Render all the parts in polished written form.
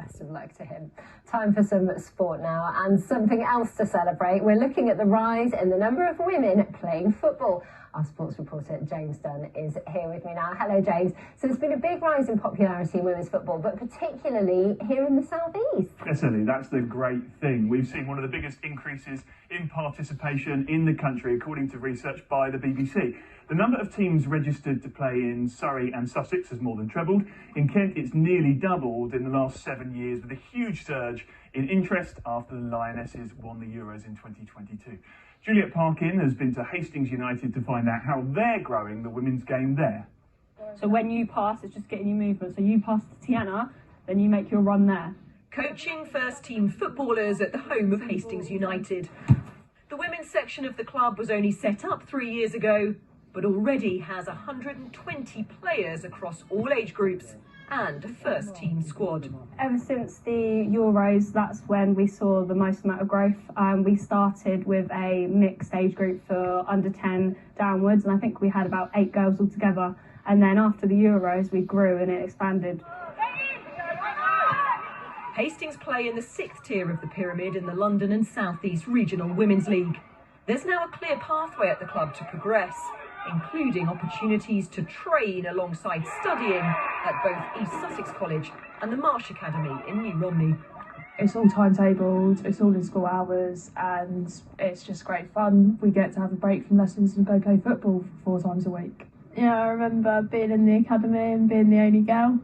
best of luck to him. Time for some sport now, and something else to celebrate. We're looking at the rise in the number of women playing football. Our sports reporter James Dunn is here with me now. Hello, James. So there's been a big rise in popularity in women's football, but particularly here in the South East. Yes, Ellie, that's the great thing. We've seen one of the biggest increases in participation in the country, according to research by the BBC. The number of teams registered to play in Surrey and Sussex has more than trebled. In Kent, it's nearly doubled in the last 7 years, with a huge surge in interest after the Lionesses won the Euros in 2022. Juliet Parkin has been to Hastings United to find out how they're growing the women's game there. So when you pass, it's just getting your movement. So you pass to Tiana, then you make your run there. Coaching first-team footballers at the home of Hastings United. The women's section of the club was only set up 3 years ago, but already has 120 players across all age groups and a first-team squad. Ever since the Euros, that's when we saw the most amount of growth. We started with a mixed age group for under 10 downwards, and I think we had about 8 girls altogether. And then after the Euros, we grew and it expanded. Hastings play in the 6th tier of the pyramid in the London and South East Regional Women's League. There's now a clear pathway at the club to progress, including opportunities to train alongside studying at both East Sussex College and the Marsh Academy in New Romney. It's all timetabled, it's all in school hours, and it's just great fun. We get to have a break from lessons and go play football 4 times a week. Yeah, I remember being in the academy and being the only girl,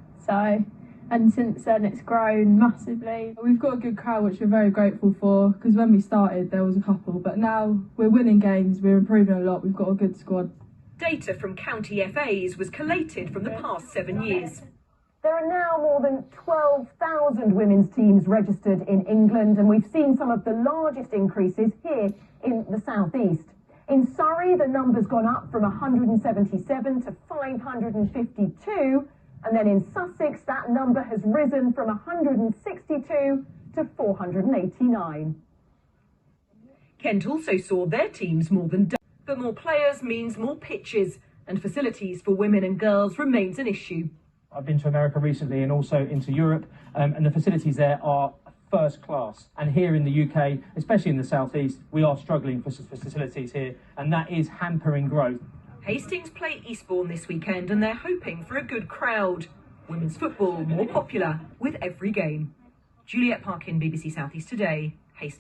and since then it's grown massively. We've got a good crowd, which we're very grateful for, because when we started there was a couple, but now we're winning games, we're improving a lot, we've got a good squad. Data from county FAs was collated from the past 7 years. There are now more than 12,000 women's teams registered in England, and we've seen some of the largest increases here in the South East. In Surrey, the number's gone up from 177 to 552, and then in Sussex, that number has risen from 162 to 489. Kent also saw their teams more than double, but more players means more pitches, and facilities for women and girls remains an issue. I've been to America recently and also into Europe, and the facilities there are first class. And here in the UK, especially in the South East, we are struggling for facilities here, and that is hampering growth. Hastings play Eastbourne this weekend, and they're hoping for a good crowd. Women's football more popular with every game. Juliet Parkin, BBC South East Today, Hastings.